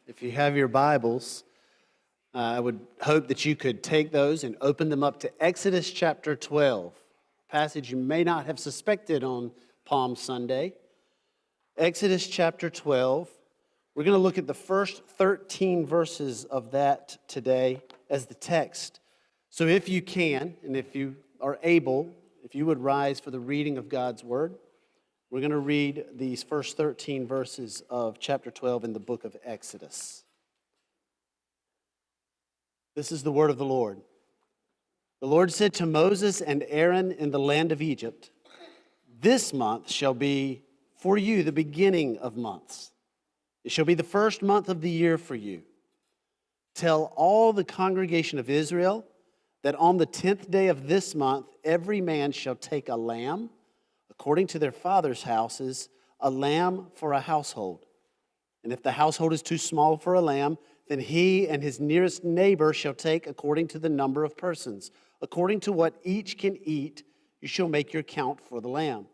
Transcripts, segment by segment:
If you have your Bibles, I would hope that you could take those and open them up to Exodus chapter 12, a passage you may not have suspected on Palm Sunday. Exodus chapter 12. We're going to look at the first 13 verses of that today as the text. So if you can, and if you are able, if you would rise for the reading of God's Word, we're going to read these first 13 verses of chapter 12 in the book of Exodus. This is the word of the Lord. The Lord said to Moses and Aaron in the land of Egypt, "This month shall be for you the beginning of months. It shall be the first month of the year for you. Tell all the congregation of Israel that on the 10th day of this month every man shall take a lamb, according to their father's houses, a lamb for a household. And if the household is too small for a lamb, then he and his nearest neighbor shall take according to the number of persons. According to what each can eat, you shall make your count for the lamb.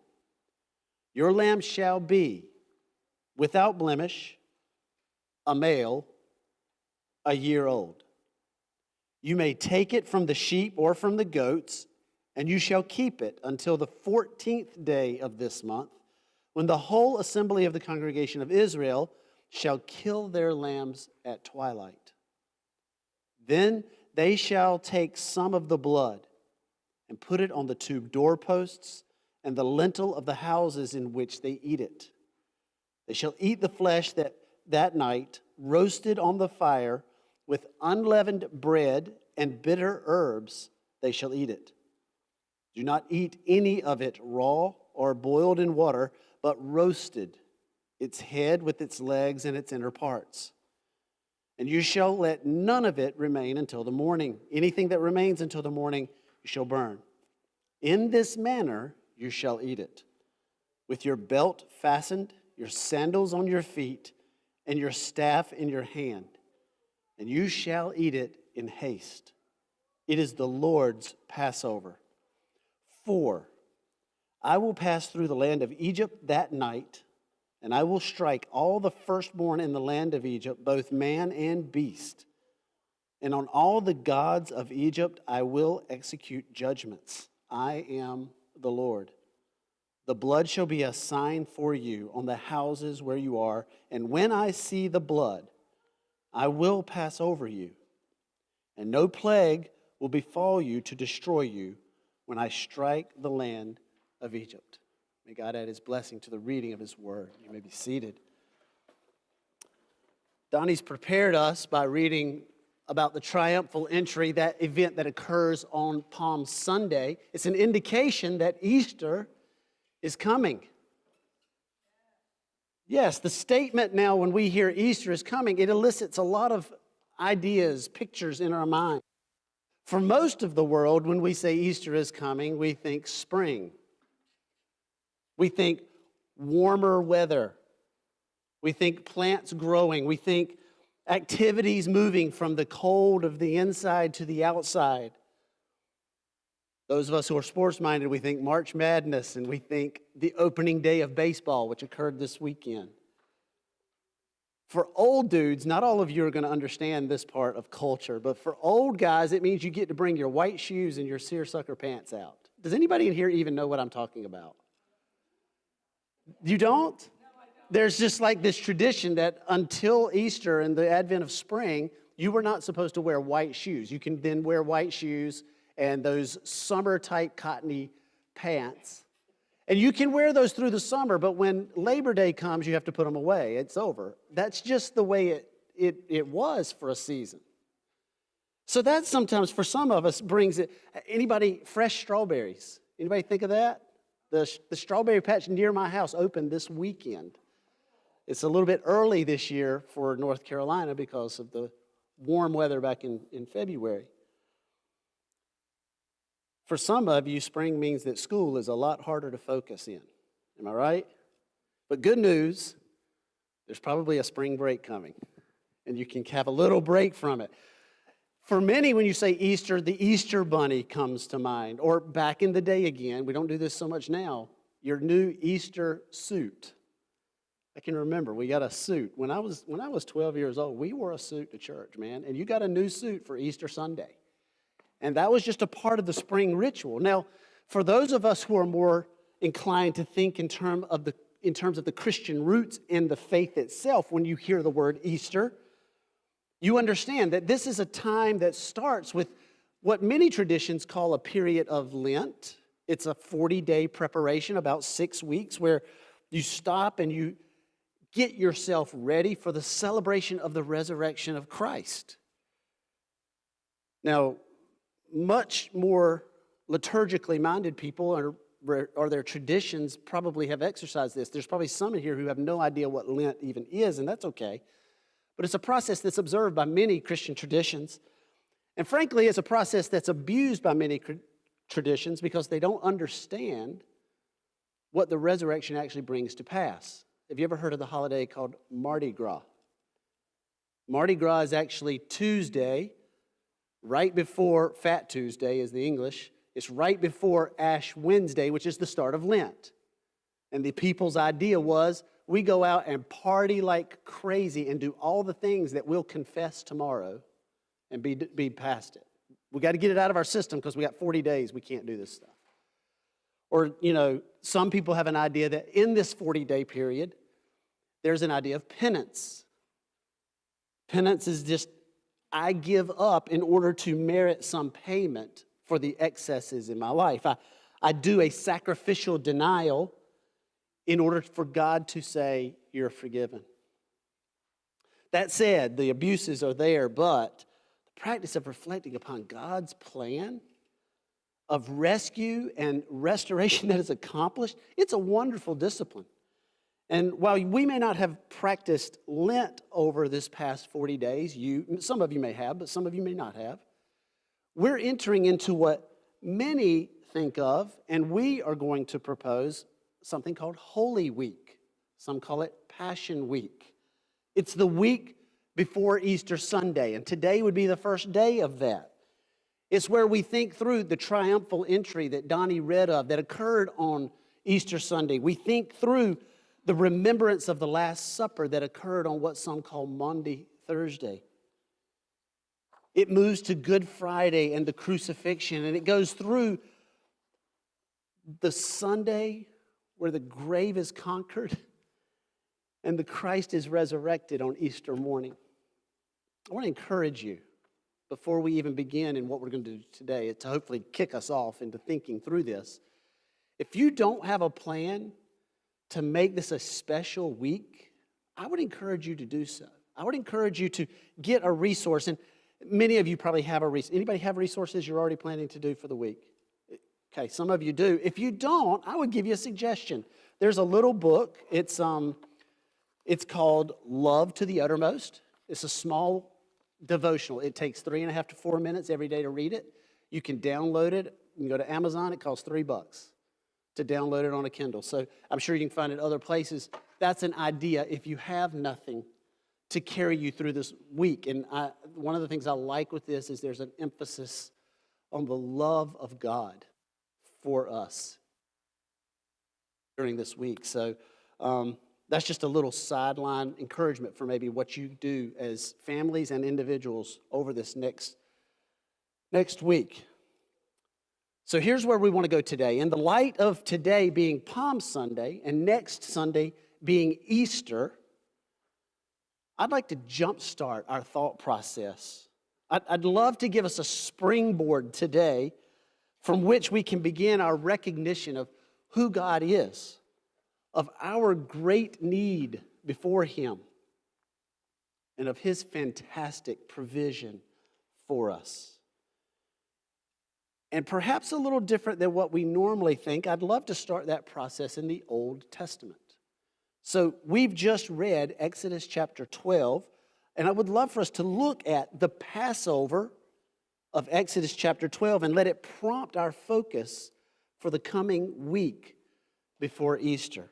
Your lamb shall be without blemish, a male, a year old. You may take it from the sheep or from the goats, and you shall keep it until the 14th day of this month, when the whole assembly of the congregation of Israel shall kill their lambs at twilight. Then they shall take some of the blood and put it on the two doorposts and the lintel of the houses in which they eat it. They shall eat the flesh that night, roasted on the fire, with unleavened bread and bitter herbs they shall eat it. Do not eat any of it raw or boiled in water, but roasted, its head with its legs and its inner parts. And you shall let none of it remain until the morning. Anything that remains until the morning you shall burn. In this manner you shall eat it, with your belt fastened, your sandals on your feet, and your staff in your hand. And you shall eat it in haste. It is the Lord's Passover. For I will pass through the land of Egypt that night, and I will strike all the firstborn in the land of Egypt, both man and beast. And on all the gods of Egypt I will execute judgments. I am the Lord. The blood shall be a sign for you on the houses where you are, and when I see the blood, I will pass over you, and no plague will befall you to destroy you when I strike the land of Egypt." May God add his blessing to the reading of his word. You may be seated. Donnie's prepared us by reading about the triumphal entry, that event that occurs on Palm Sunday. It's an indication that Easter is coming. Yes, the statement now when we hear Easter is coming, it elicits a lot of ideas, pictures in our mind. For most of the world, when we say Easter is coming, we think spring. We think warmer weather. We think plants growing. We think activities moving from the cold of the inside to the outside. Those of us who are sports-minded, we think March Madness, and we think the opening day of baseball, which occurred this weekend. For old dudes, not all of you are going to understand this part of culture, but for old guys, it means you get to bring your white shoes and your seersucker pants out. Does anybody in here even know what I'm talking about? You don't? No, I don't. There's just like this tradition that until Easter and the advent of spring, you were not supposed to wear white shoes. You can then wear white shoes and those summer-type cottony pants. And you can wear those through the summer, but when Labor Day comes, you have to put them away. It's over. That's just the way it was for a season. So that sometimes, for some of us, brings it. Anybody, fresh strawberries? Anybody think of that? The strawberry patch near my house opened this weekend. It's a little bit early this year for North Carolina because of the warm weather back in February. For some of you, spring means that school is a lot harder to focus in. Am I right? But good news, there's probably a spring break coming, and you can have a little break from it. For many, when you say Easter, the Easter bunny comes to mind. Or back in the day again, we don't do this so much now, your new Easter suit. I can remember we got a suit. When I was 12 years old, we wore a suit to church, man. And you got a new suit for Easter Sunday. And that was just a part of the spring ritual. Now, for those of us who are more inclined to think in terms of the Christian roots in the faith itself, when you hear the word Easter, you understand that this is a time that starts with what many traditions call a period of Lent. It's a 40-day preparation, about 6 weeks, where you stop and you get yourself ready for the celebration of the resurrection of Christ. Now, much more liturgically minded people or their traditions probably have exercised this. There's probably some in here who have no idea what Lent even is, and that's okay. But it's a process that's observed by many Christian traditions. And frankly, it's a process that's abused by many traditions because they don't understand what the resurrection actually brings to pass. Have you ever heard of the holiday called Mardi Gras? Mardi Gras is actually Tuesday, right before Fat Tuesday is the English. It's right before Ash Wednesday, which is the start of Lent. And the people's idea was, we go out and party like crazy and do all the things that we'll confess tomorrow and be past it. We got to get it out of our system because we got 40 days we can't do this stuff. Or, some people have an idea that in this 40-day period, there's an idea of penance. Penance is just, I give up in order to merit some payment for the excesses in my life. I do a sacrificial denial in order for God to say, you're forgiven. That said, the abuses are there, but the practice of reflecting upon God's plan of rescue and restoration that is accomplished, it's a wonderful discipline. And while we may not have practiced Lent over this past 40 days, some of you may have, but some of you may not have, we're entering into what many think of, and we are going to propose something called Holy Week. Some call it Passion Week. It's the week before Easter Sunday, and today would be the first day of that. It's where we think through the triumphal entry that Donnie read of that occurred on Easter Sunday. We think through the remembrance of the Last Supper that occurred on what some call Maundy Thursday. It moves to Good Friday and the crucifixion, and it goes through the Sunday where the grave is conquered and the Christ is resurrected on Easter morning. I want to encourage you, before we even begin in what we're going to do today, to hopefully kick us off into thinking through this. If you don't have a plan to make this a special week, I would encourage you to do so. I would encourage you to get a resource, and many of you probably have a resource. Anybody have resources you're already planning to do for the week? Okay, some of you do. If you don't, I would give you a suggestion. There's a little book. It's called Love to the Uttermost. It's a small devotional. It takes 3.5 to 4 minutes every day to read it. You can download it. You can go to Amazon. It costs $3 to download it on a Kindle. So I'm sure you can find it other places. That's an idea if you have nothing to carry you through this week. And one of the things I like with this is there's an emphasis on the love of God for us during this week. So that's just a little sideline encouragement for maybe what you do as families and individuals over this next week. So here's where we want to go today. In the light of today being Palm Sunday and next Sunday being Easter, I'd like to jumpstart our thought process. I'd love to give us a springboard today from which we can begin our recognition of who God is, of our great need before Him, and of His fantastic provision for us. And perhaps a little different than what we normally think, I'd love to start that process in the Old Testament. So we've just read Exodus chapter 12, and I would love for us to look at the Passover of Exodus chapter 12 and let it prompt our focus for the coming week before Easter.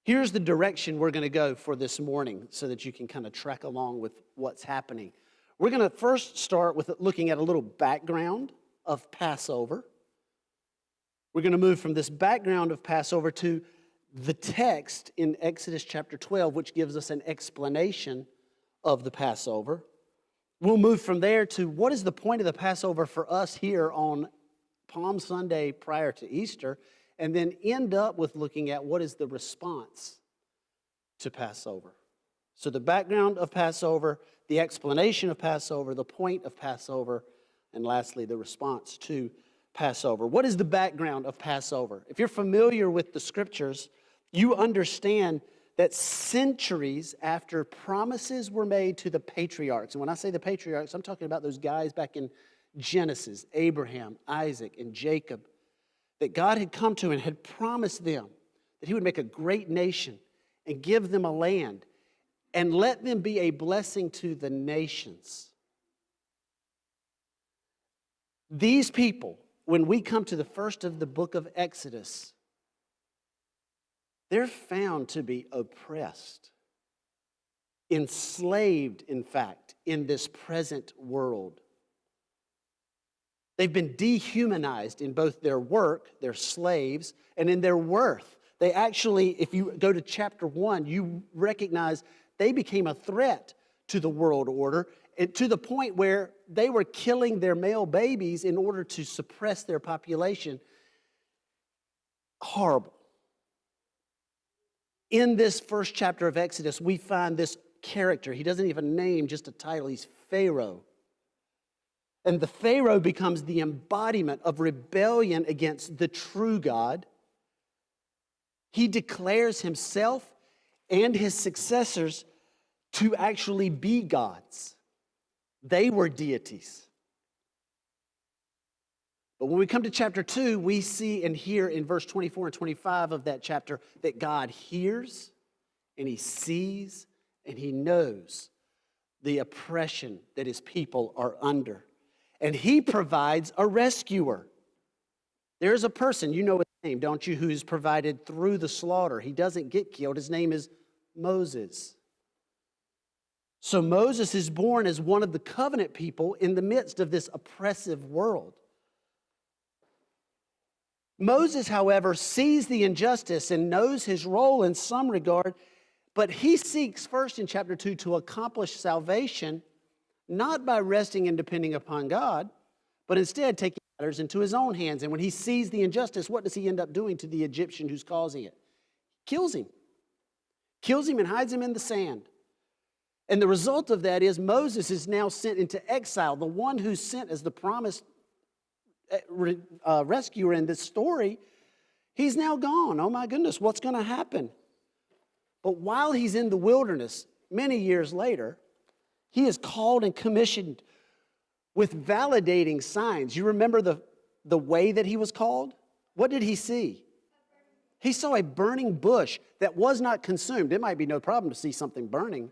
Here's the direction we're going to go for this morning so that you can kind of track along with what's happening. We're going to first start with looking at a little background of Passover. We're going to move from this background of Passover to the text in Exodus chapter 12, which gives us an explanation of the Passover. We'll move from there to what is the point of the Passover for us here on Palm Sunday prior to Easter, and then end up with looking at what is the response to Passover. So the background of Passover, the explanation of Passover, the point of Passover, and lastly, the response to Passover. What is the background of Passover? If you're familiar with the scriptures, you understand that centuries after promises were made to the patriarchs, and when I say the patriarchs, I'm talking about those guys back in Genesis, Abraham, Isaac, and Jacob, that God had come to and had promised them that he would make a great nation and give them a land and let them be a blessing to the nations. These people, when we come to the first of the book of Exodus, they're found to be oppressed, enslaved, in fact, in this present world. They've been dehumanized in both their work, their slaves, and in their worth. They actually, if you go to chapter 1, you recognize they became a threat to the world order, and to the point where they were killing their male babies in order to suppress their population. Horrible. In this first chapter of Exodus, we find this character. He doesn't even name just a title. He's Pharaoh. And the Pharaoh becomes the embodiment of rebellion against the true God. He declares himself and his successors to actually be gods. They were deities. But when we come to chapter 2, we see and hear in verse 24 and 25 of that chapter that God hears and he sees and he knows the oppression that his people are under. And he provides a rescuer. There's a person, you know his name, don't you, who's provided through the slaughter. He doesn't get killed. His name is Moses. So Moses is born as one of the covenant people in the midst of this oppressive world. Moses, however, sees the injustice and knows his role in some regard, but he seeks first in chapter 2 to accomplish salvation, not by resting and depending upon God, but instead taking matters into his own hands. And when he sees the injustice, what does he end up doing to the Egyptian who's causing it? Kills him. Kills him and hides him in the sand. And the result of that is Moses is now sent into exile. The one who's sent as the promised rescuer in this story, he's now gone. Oh my goodness, what's going to happen? But while he's in the wilderness, many years later, he is called and commissioned with validating signs. You remember the way that he was called? What did he see? He saw a burning bush that was not consumed. It might be no problem to see something burning,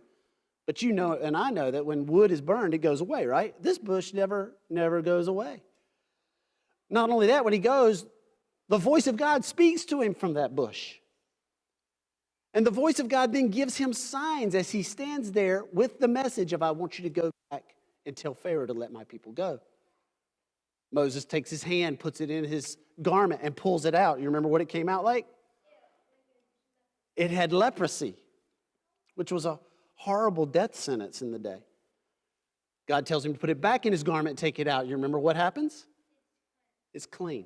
but you know, and I know that when wood is burned, it goes away, right? This bush never goes away. Not only that, when he goes, the voice of God speaks to him from that bush. And the voice of God then gives him signs as he stands there with the message of, I want you to go back and tell Pharaoh to let my people go. Moses takes his hand, puts it in his garment, and pulls it out. You remember what it came out like? It had leprosy, which was a horrible death sentence in the day. God tells him to put it back in his garment and take it out. You remember what happens? It's clean.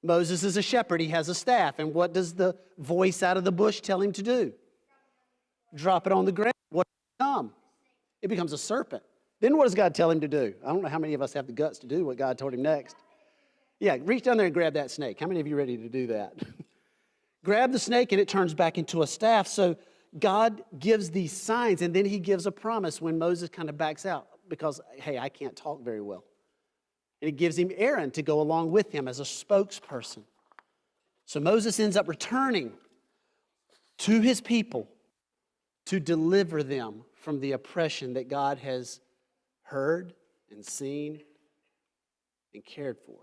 Moses is a shepherd. He has a staff. And what does the voice out of the bush tell him to do? Drop it on the ground. What does it become? It becomes a serpent. Then what does God tell him to do? I don't know how many of us have the guts to do what God told him next. Yeah, reach down there and grab that snake. How many of you are ready to do that? Grab the snake and it turns back into a staff. So God gives these signs and then he gives a promise when Moses kind of backs out because, hey, I can't talk very well. And he gives him Aaron to go along with him as a spokesperson. So Moses ends up returning to his people to deliver them from the oppression that God has heard and seen and cared for.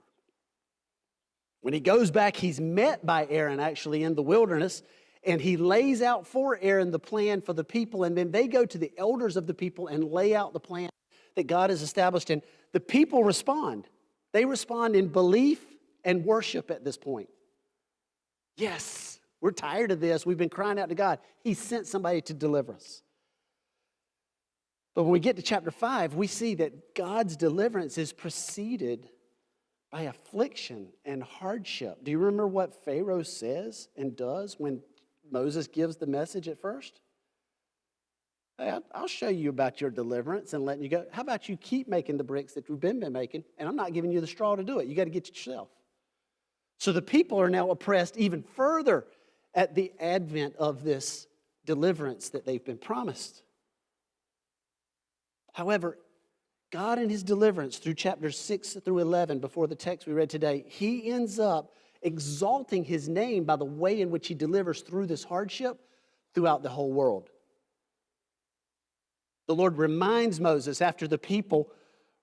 When he goes back, he's met by Aaron actually in the wilderness, and he lays out for Aaron the plan for the people, and then they go to the elders of the people and lay out the plan that God has established, and the people respond. They respond in belief and worship at this point. Yes, We're tired of this. We've been crying out to God. He sent somebody to deliver us. But when we get to chapter 5, we see that God's deliverance is preceded by affliction and hardship. Do you remember what Pharaoh says and does when Moses gives the message at first? Hey, I'll show you about your deliverance and letting you go. How about you keep making the bricks that you've been making, and I'm not giving you the straw to do it. You got to get it yourself. So the people are now oppressed even further at the advent of this deliverance that they've been promised. However, God in his deliverance through chapters 6 through 11, before the text we read today, he ends up exalting his name by the way in which he delivers through this hardship throughout the whole world. The Lord reminds Moses after the people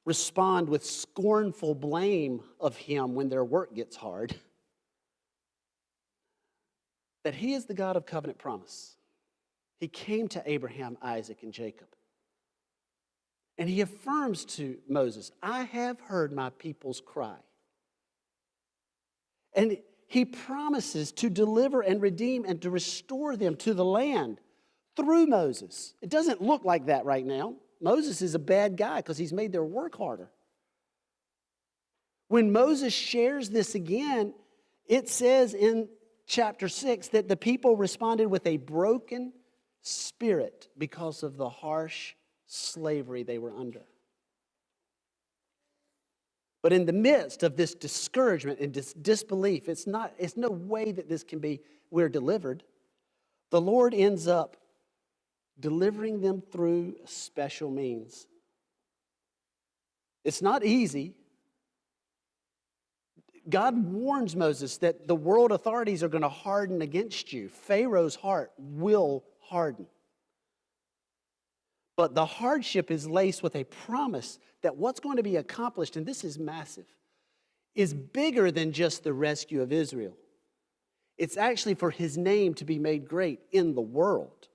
respond with scornful blame of him when their work gets hard, that he is the God of covenant promise. He came to Abraham, Isaac, and Jacob. And he affirms to Moses, I have heard my people's cry. And he promises to deliver and redeem and to restore them to the land through Moses. It doesn't look like that right now. Moses is a bad guy because he's made their work harder. When Moses shares this again, it says in chapter 6 that the people responded with a broken spirit because of the harsh slavery they were under. But in the midst of this discouragement and disbelief, it's no way that this can be, we're delivered. The Lord ends up delivering them through special means. It's not easy. God warns Moses that the world authorities are going to harden against you. Pharaoh's heart will harden. But the hardship is laced with a promise that what's going to be accomplished, and this is massive, is bigger than just the rescue of Israel. It's actually for his name to be made great in the world.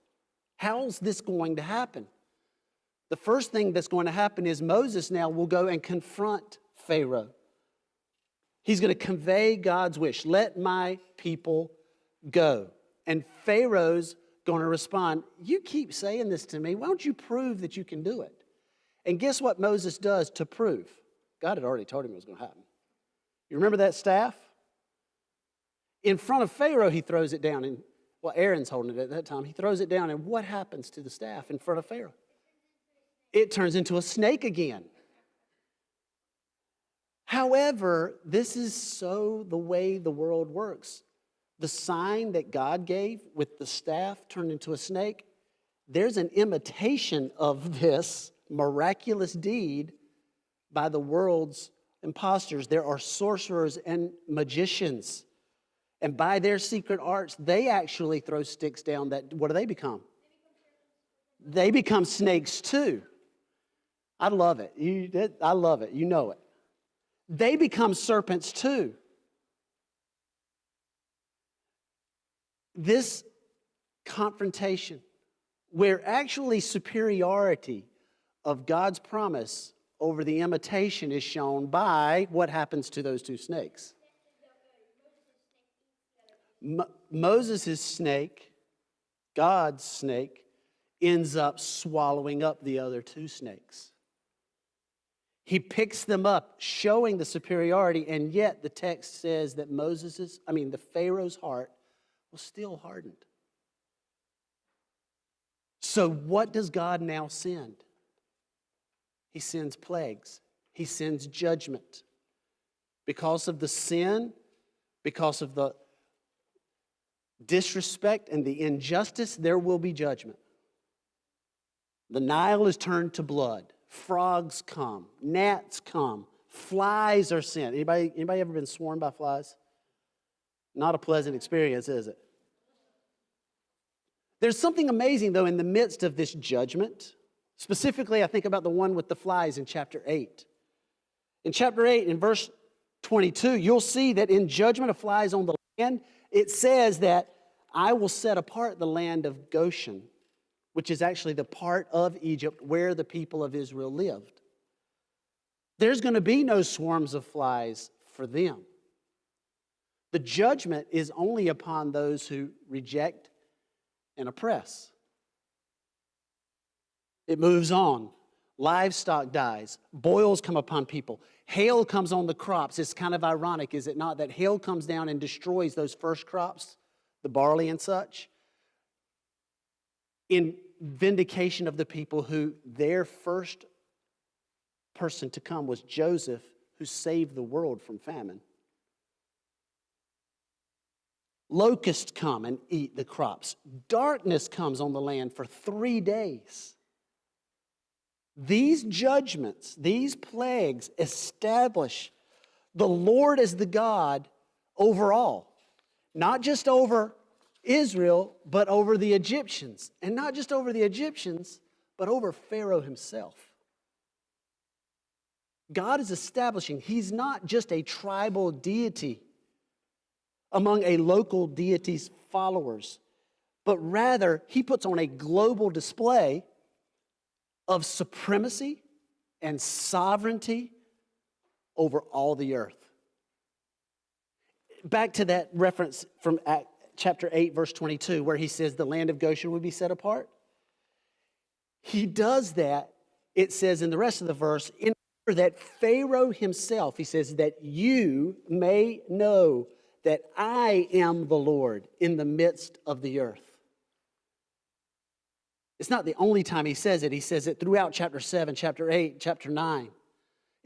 How's this going to happen? The first thing that's going to happen is Moses now will go and confront Pharaoh. He's going to convey God's wish. Let my people go. And Pharaoh's going to respond, you keep saying this to me. Why don't you prove that you can do it? And guess what Moses does to prove? God had already told him it was going to happen. You remember that staff? In front of Pharaoh, he throws it down. And well, Aaron's holding it at that time. He throws it down, and what happens to the staff in front of Pharaoh? It turns into a snake again. However, this is so the way the world works. The sign that God gave with the staff turned into a snake, there's an imitation of this miraculous deed by the world's imposters. There are sorcerers and magicians. And by their secret arts, they actually throw sticks down that, what do they become? They become snakes too. I love it. I love it. You know it. They become serpents too. This confrontation, where actually superiority of God's promise over the imitation is shown by what happens to those two snakes. Moses' snake, God's snake, ends up swallowing up the other two snakes. He picks them up, showing the superiority, and yet the text says that the Pharaoh's heart was still hardened. So what does God now send? He sends plagues. He sends judgment. Because of the sin, because of the disrespect and the injustice, there will be judgment. The Nile is turned to blood. Frogs come. Gnats come. Flies are sent. Anybody ever been swarmed by flies? Not a pleasant experience, is it? There's something amazing, though, in the midst of this judgment. Specifically, I think about the one with the flies in chapter 8. In chapter 8, in verse 22, you'll see that in judgment of flies on the land, it says that I will set apart the land of Goshen, which is actually the part of Egypt where the people of Israel lived. There's going to be no swarms of flies for them. The judgment is only upon those who reject and oppress. It moves on. Livestock dies. Boils come upon people. Hail comes on the crops. It's kind of ironic, is it not, that hail comes down and destroys those first crops, the barley and such, in vindication of the people who their first person to come was Joseph, who saved the world from famine. Locusts come and eat the crops. Darkness comes on the land for 3 days. These judgments, these plagues establish the Lord as the God over all. Not just over Israel, but over the Egyptians. And not just over the Egyptians, but over Pharaoh himself. God is establishing, he's not just a tribal deity among a local deity's followers, but rather he puts on a global display of supremacy and sovereignty over all the earth. Back to that reference from chapter 8, verse 22, where he says the land of Goshen would be set apart. He does that, it says in the rest of the verse, in order that Pharaoh himself, he says, that you may know that I am the Lord in the midst of the earth. It's not the only time he says it. He says it throughout chapter 7, chapter 8, chapter 9,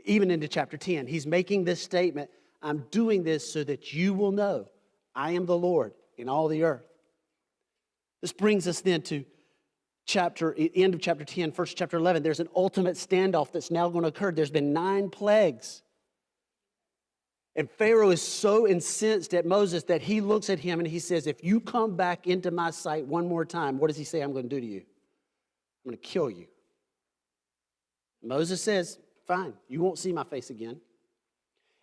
even into chapter 10. He's making this statement, I'm doing this so that you will know I am the Lord in all the earth. This brings us then to end of chapter 10, first chapter 11. There's an ultimate standoff that's now going to occur. There's been 9 plagues. And Pharaoh is so incensed at Moses that he looks at him and he says, if you come back into my sight one more time, what does he say I'm going to do to you? I'm going to kill you. Moses says, fine, you won't see my face again.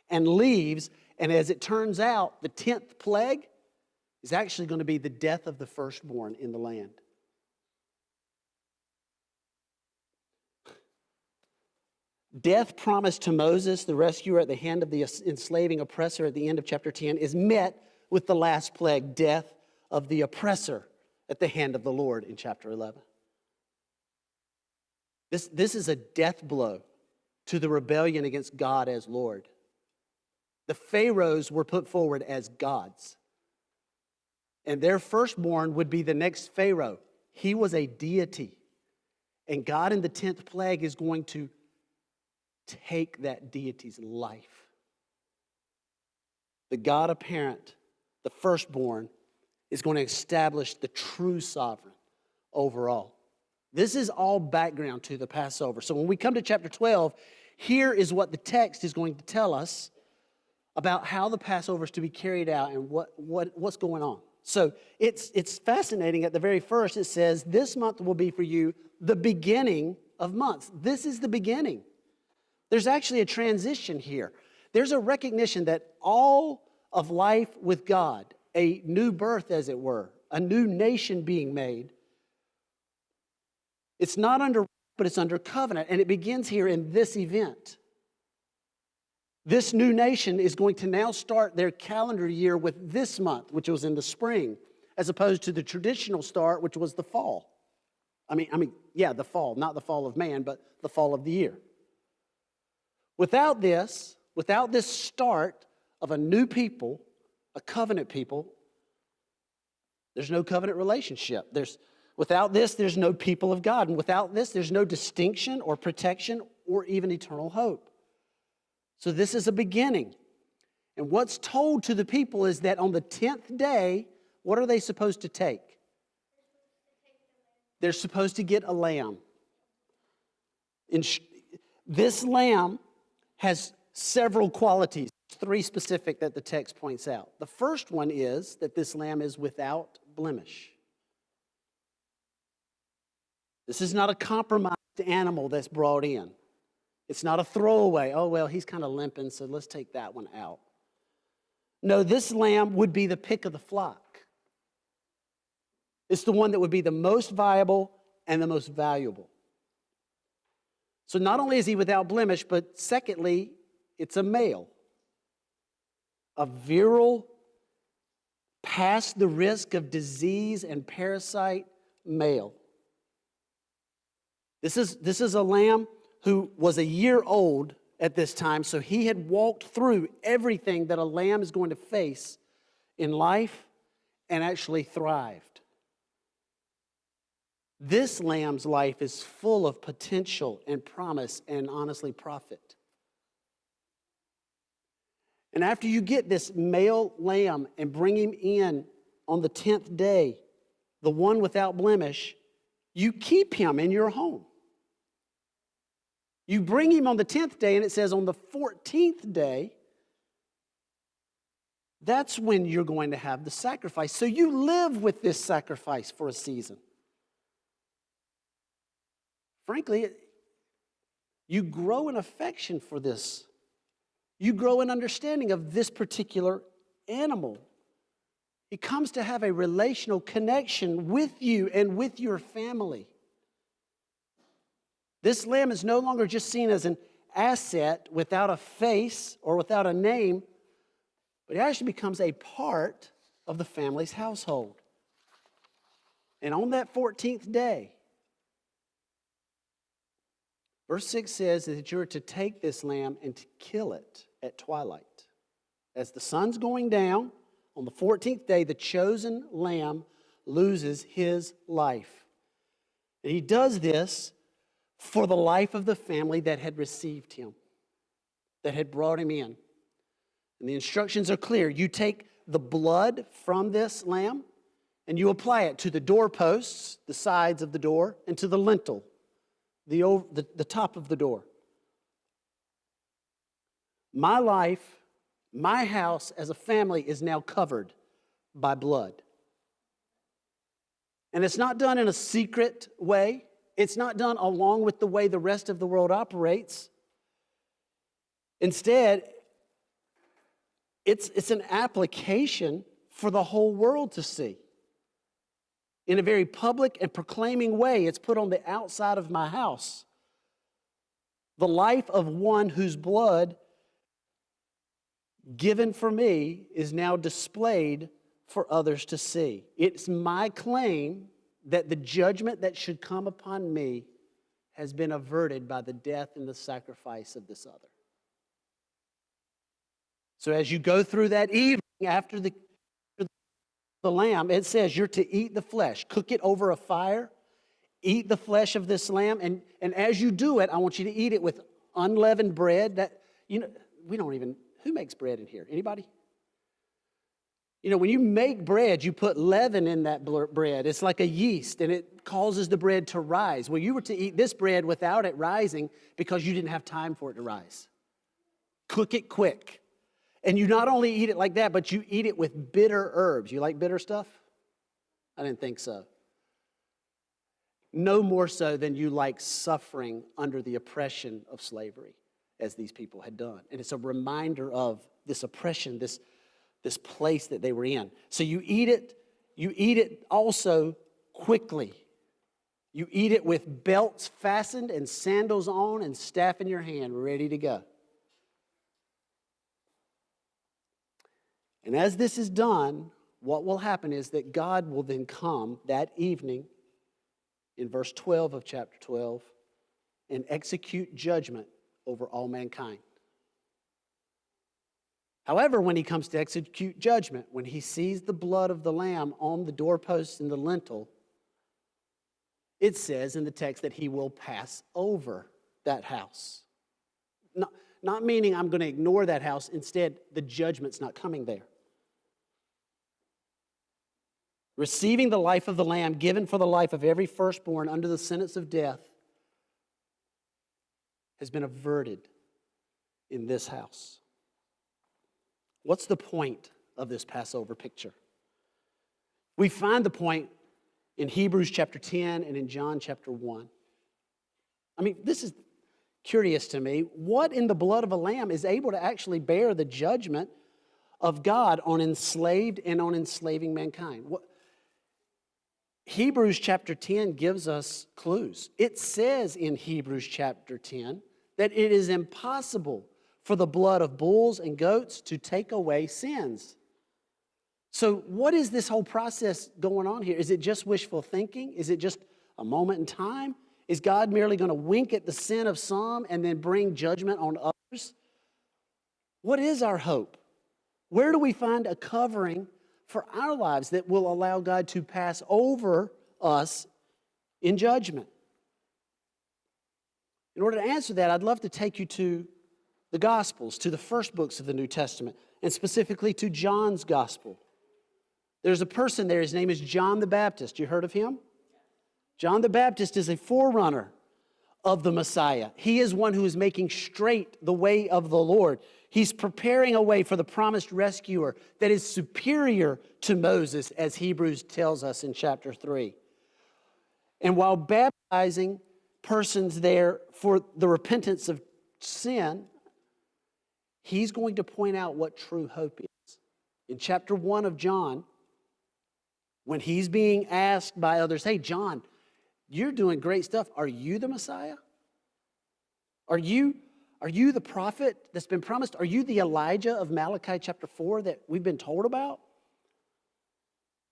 And leaves, and as it turns out, the 10th plague is actually going to be the death of the firstborn in the land. Death promised to Moses, the rescuer at the hand of the enslaving oppressor at the end of chapter 10, is met with the last plague, death of the oppressor at the hand of the Lord in chapter 11. This is a death blow to the rebellion against God as Lord. The pharaohs were put forward as gods. And their firstborn would be the next Pharaoh. He was a deity. And God in the 10th plague is going to take that deity's life. The God apparent, the firstborn, is going to establish the true sovereign over all. This is all background to the Passover. So when we come to chapter 12, here is what the text is going to tell us about how the Passover is to be carried out and what's going on. So it's fascinating. At the very first, it says, this month will be for you the beginning of months. This is the beginning. There's actually a transition here. There's a recognition that all of life with God, a new birth, as it were, a new nation being made, it's not under, but it's under covenant. And it begins here in this event. This new nation is going to now start their calendar year with this month, which was in the spring, as opposed to the traditional start, which was the fall. The fall, not the fall of man, but the fall of the year. Without this start of a new people, a covenant people, there's no covenant relationship. Without this, there's no people of God. And without this, there's no distinction or protection or even eternal hope. So this is a beginning. And what's told to the people is that on the 10th day, what are they supposed to take? They're supposed to get a lamb. This lamb has several qualities, 3 specific that the text points out. The first one is that this lamb is without blemish. This is not a compromised animal that's brought in. It's not a throwaway. Oh, well, he's kind of limping, so let's take that one out. No, this lamb would be the pick of the flock. It's the one that would be the most viable and the most valuable. So not only is he without blemish, but secondly, it's a male. A virile past the risk of disease and parasite male. This is a lamb who was a year old at this time, so he had walked through everything that a lamb is going to face in life and actually thrived. This lamb's life is full of potential and promise and honestly profit. And after you get this male lamb and bring him in on the 10th day, the one without blemish, you keep him in your home. You bring him on the 10th day, and it says on the 14th day, that's when you're going to have the sacrifice. So you live with this sacrifice for a season. Frankly, you grow an affection for this. You grow an understanding of this particular animal. He comes to have a relational connection with you and with your family. This lamb is no longer just seen as an asset without a face or without a name, but it actually becomes a part of the family's household. And on that 14th day, verse 6 says that you're to take this lamb and to kill it at twilight. As the sun's going down, on the 14th day, the chosen lamb loses his life. And he does this for the life of the family that had received him, that had brought him in. And the instructions are clear. You take the blood from this lamb and you apply it to the doorposts, the sides of the door, and to the lintel, the top of the door. My life, my house as a family is now covered by blood. And it's not done in a secret way. It's not done along with the way the rest of the world operates. Instead, it's an application for the whole world to see. In a very public and proclaiming way, it's put on the outside of my house. The life of one whose blood given for me is now displayed for others to see. It's my claim that the judgment that should come upon me has been averted by the death and the sacrifice of this other. So as you go through that evening after the lamb, it says you're to eat the flesh, cook it over a fire, eat the flesh of this lamb, and as you do it, I want you to eat it with unleavened bread. That, who makes bread in here? Anybody? When you make bread, you put leaven in that bread. It's like a yeast, and it causes the bread to rise. Well, you were to eat this bread without it rising because you didn't have time for it to rise. Cook it quick. And you not only eat it like that, but you eat it with bitter herbs. You like bitter stuff? I didn't think so. No more so than you like suffering under the oppression of slavery, as these people had done. And it's a reminder of this oppression, this place that they were in. So you eat it also quickly. You eat it with belts fastened and sandals on and staff in your hand, ready to go. And as this is done, what will happen is that God will then come that evening in verse 12 of chapter 12 and execute judgment over all mankind. However, when he comes to execute judgment, when he sees the blood of the lamb on the doorposts and the lintel, it says in the text that he will pass over that house. Not meaning I'm going to ignore that house. Instead, the judgment's not coming there. Receiving the life of the lamb given for the life of every firstborn under the sentence of death has been averted in this house. What's the point of this Passover picture? We find the point in Hebrews chapter 10 and in John chapter 1. This is curious to me. What in the blood of a lamb is able to actually bear the judgment of God on enslaved and on enslaving mankind? Hebrews chapter 10 gives us clues. It says in Hebrews chapter 10 that it is impossible for the blood of bulls and goats to take away sins. So what is this whole process going on here? Is it just wishful thinking? Is it just a moment in time? Is God merely going to wink at the sin of some and then bring judgment on others? What is our hope? Where do we find a covering for our lives that will allow God to pass over us in judgment? In order to answer that, I'd love to take you to the Gospels, to the first books of the New Testament, and specifically to John's Gospel. There's a person there, his name is John the Baptist. You heard of him? John the Baptist is a forerunner of the Messiah. He is one who is making straight the way of the Lord. He's preparing a way for the promised rescuer that is superior to Moses, as Hebrews tells us in chapter 3. And while baptizing persons there for the repentance of sin, he's going to point out what true hope is. In chapter 1 of John, when he's being asked by others, hey, John, you're doing great stuff. Are you the Messiah? Are you the prophet that's been promised? Are you the Elijah of Malachi chapter 4 that we've been told about?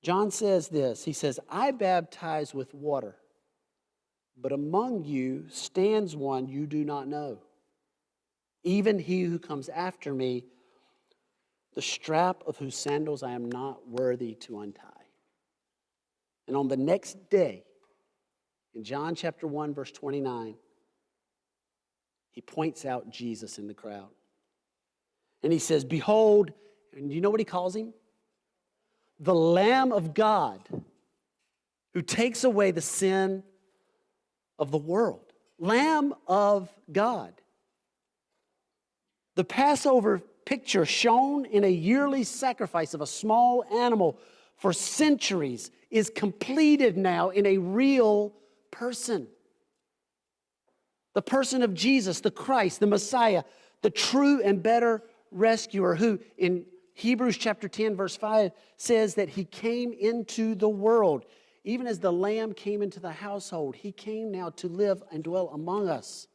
John says this. He says, I baptize with water, but among you stands one you do not know, even he who comes after me, the strap of whose sandals I am not worthy to untie. And on the next day, in John chapter 1, verse 29, he points out Jesus in the crowd. And he says, behold, and you know what he calls him? The Lamb of God who takes away the sin of the world. Lamb of God. The Passover picture shown in a yearly sacrifice of a small animal for centuries is completed now in a real person. The person of Jesus, the Christ, the Messiah, the true and better rescuer, who in Hebrews chapter 10 verse 5 says that he came into the world. Even as the Lamb came into the household, he came now to live and dwell among us.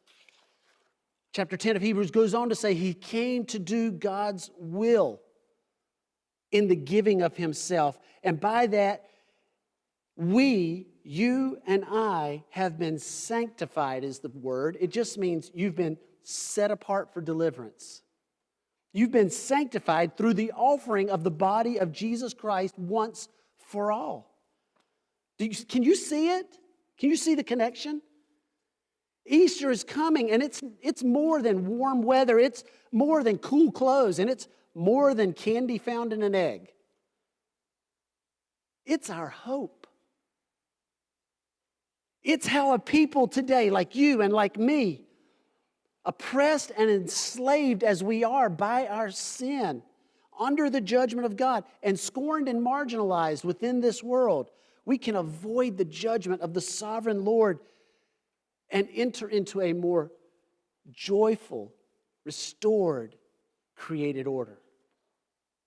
Chapter 10 of Hebrews goes on to say he came to do God's will in the giving of himself. And by that, we, you and I, have been sanctified is the word. It just means you've been set apart for deliverance. You've been sanctified through the offering of the body of Jesus Christ once for all. Can you see it? Can you see the connection? Easter is coming, and it's more than warm weather. It's more than cool clothes, and it's more than candy found in an egg. It's our hope. It's how a people today, like you and like me, oppressed and enslaved as we are by our sin, under the judgment of God, and scorned and marginalized within this world, we can avoid the judgment of the sovereign Lord and enter into a more joyful, restored, created order.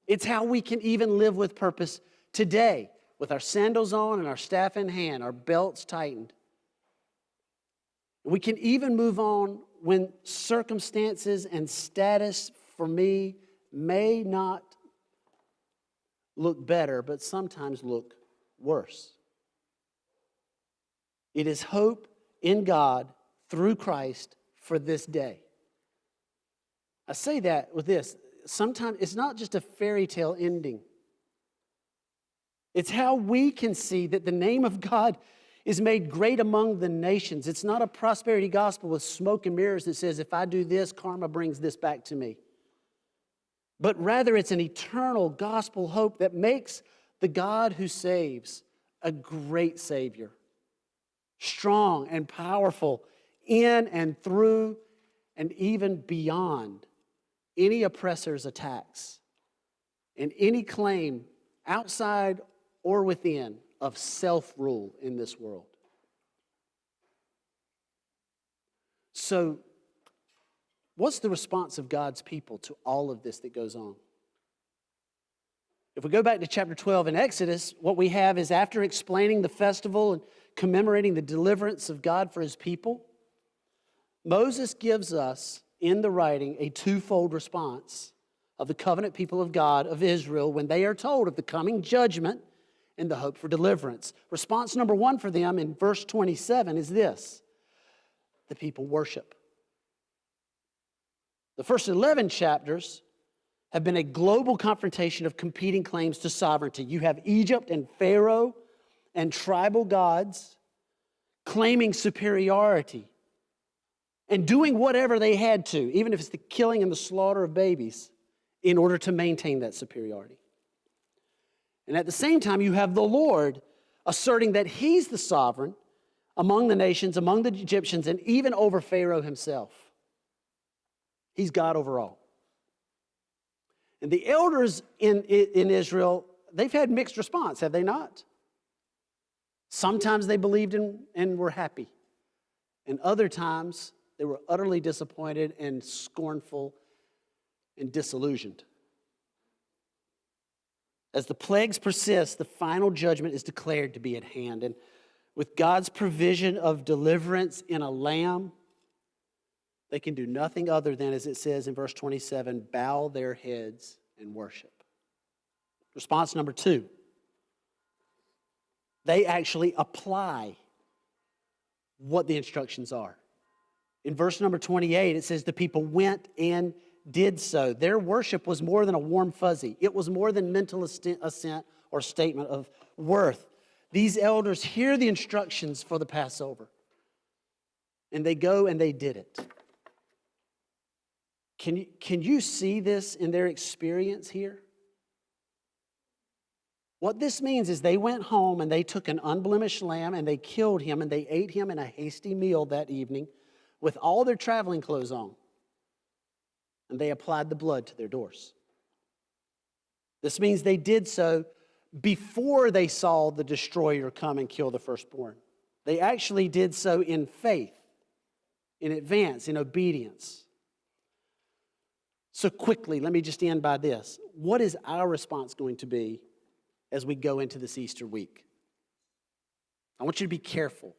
It's how we can even live with purpose today, with our sandals on and our staff in hand, our belts tightened. We can even move on when circumstances and status for me may not look better, but sometimes look worse. It is hope in God through Christ for this day. I say that with this. Sometimes it's not just a fairy tale ending. It's how we can see that the name of God is made great among the nations. It's not a prosperity gospel with smoke and mirrors that says, if I do this, karma brings this back to me. But rather, it's an eternal gospel hope that makes the God who saves a great Savior, strong and powerful in and through and even beyond any oppressor's attacks and any claim outside or within of self-rule in this world. So, what's the response of God's people to all of this that goes on? If we go back to chapter 12 in Exodus, what we have is after explaining the festival and commemorating the deliverance of God for his people, Moses gives us in the writing a twofold response of the covenant people of God, of Israel, when they are told of the coming judgment and the hope for deliverance. Response number one for them in verse 27 is this: the people worship. The first 11 chapters have been a global confrontation of competing claims to sovereignty. You have Egypt and Pharaoh and tribal gods claiming superiority and doing whatever they had to, even if it's the killing and the slaughter of babies, in order to maintain that superiority. And at the same time, you have the Lord asserting that he's the sovereign among the nations, among the Egyptians, and even over Pharaoh himself. He's God over all. And the elders in Israel, they've had mixed response, have they not? Sometimes they believed and were happy. And other times, they were utterly disappointed and scornful and disillusioned. As the plagues persist, the final judgment is declared to be at hand. And with God's provision of deliverance in a lamb, they can do nothing other than, as it says in verse 27, bow their heads and worship. Response number two: they actually apply what the instructions are. In verse number 28, it says the people went and did so. Their worship was more than a warm fuzzy. It was more than mental assent or statement of worth. These elders hear the instructions for the Passover, and they go and they did it. Can you see this in their experience here? What this means is they went home and they took an unblemished lamb and they killed him and they ate him in a hasty meal that evening with all their traveling clothes on. And they applied the blood to their doors. This means they did so before they saw the destroyer come and kill the firstborn. They actually did so in faith, in advance, in obedience. So quickly, let me just end by this. What is our response going to be as we go into this Easter week? I want you to be careful.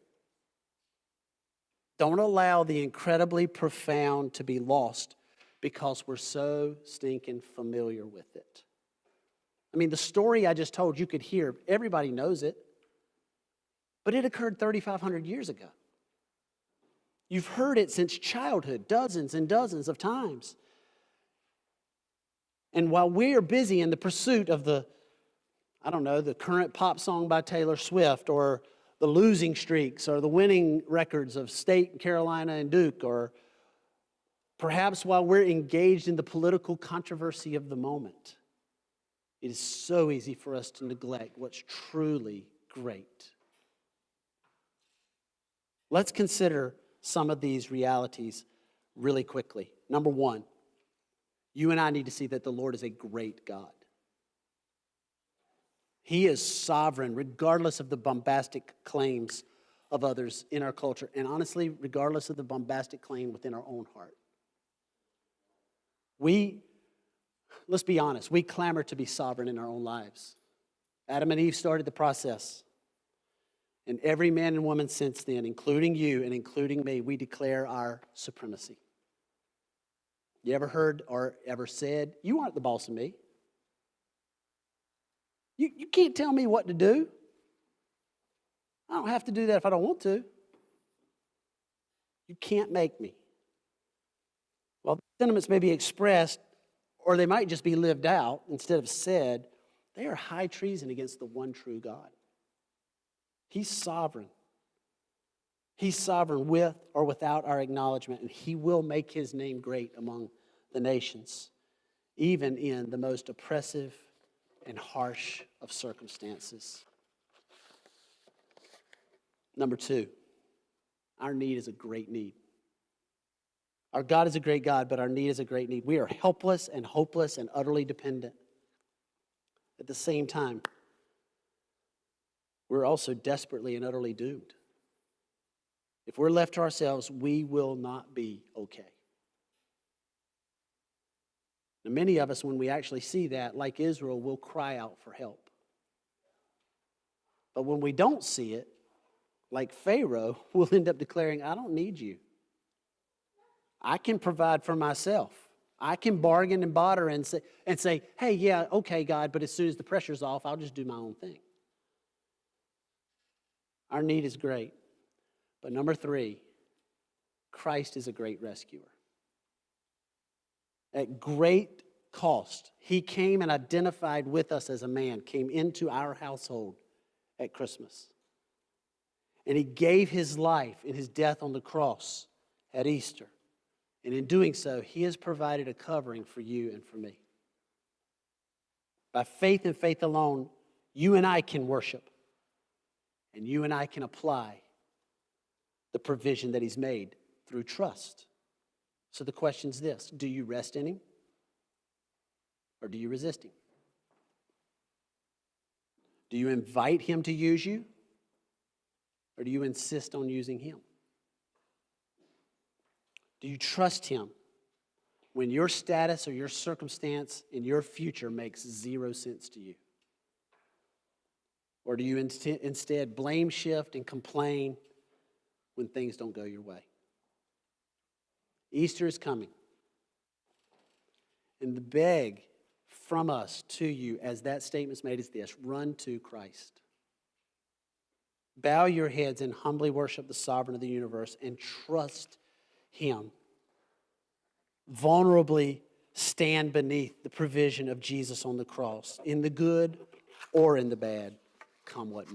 Don't allow the incredibly profound to be lost because we're so stinking familiar with it. I mean, the story I just told, you could hear. Everybody knows it. But it occurred 3,500 years ago. You've heard it since childhood, dozens and dozens of times. And while we are busy in the pursuit of the current pop song by Taylor Swift, or the losing streaks, or the winning records of State, Carolina, and Duke, or perhaps while we're engaged in the political controversy of the moment, it is so easy for us to neglect what's truly great. Let's consider some of these realities really quickly. Number one, you and I need to see that the Lord is a great God. He is sovereign, regardless of the bombastic claims of others in our culture, and honestly, regardless of the bombastic claim within our own heart. Let's be honest, we clamor to be sovereign in our own lives. Adam and Eve started the process. And every man and woman since then, including you and including me, we declare our supremacy. You ever heard or ever said, "You aren't the boss of me. You can't tell me what to do. I don't have to do that if I don't want to. You can't make me." While the sentiments may be expressed, or they might just be lived out instead of said, they are high treason against the one true God. He's sovereign. He's sovereign with or without our acknowledgement, and he will make his name great among the nations, even in the most oppressive and harsh of circumstances. Number two, our need is a great need. Our God is a great God, but our need is a great need. We are helpless and hopeless and utterly dependent. At the same time, we're also desperately and utterly doomed. If we're left to ourselves, we will not be okay. And many of us, when we actually see that, like Israel, will cry out for help. But when we don't see it, like Pharaoh, we'll end up declaring, "I don't need you. I can provide for myself. I can bargain and barter and say, hey, yeah, okay, God, but as soon as the pressure's off, I'll just do my own thing. Our need is great. But number 3, Christ is a great rescuer. At great cost, he came and identified with us as a man, came into our household at Christmas. And he gave his life in his death on the cross at Easter. And in doing so, he has provided a covering for you and for me. By faith and faith alone, you and I can worship. And you and I can apply the provision that he's made through trust. So the question is this: do you rest in him? Or do you resist him? Do you invite him to use you? Or do you insist on using him? Do you trust him when your status or your circumstance in your future makes 0 sense to you? Or do you instead blame, shift, and complain when things don't go your way? Easter is coming. And the beg from us to you, as that statement's made, is this: run to Christ. Bow your heads and humbly worship the sovereign of the universe and trust him. Vulnerably stand beneath the provision of Jesus on the cross, in the good or in the bad, come what may.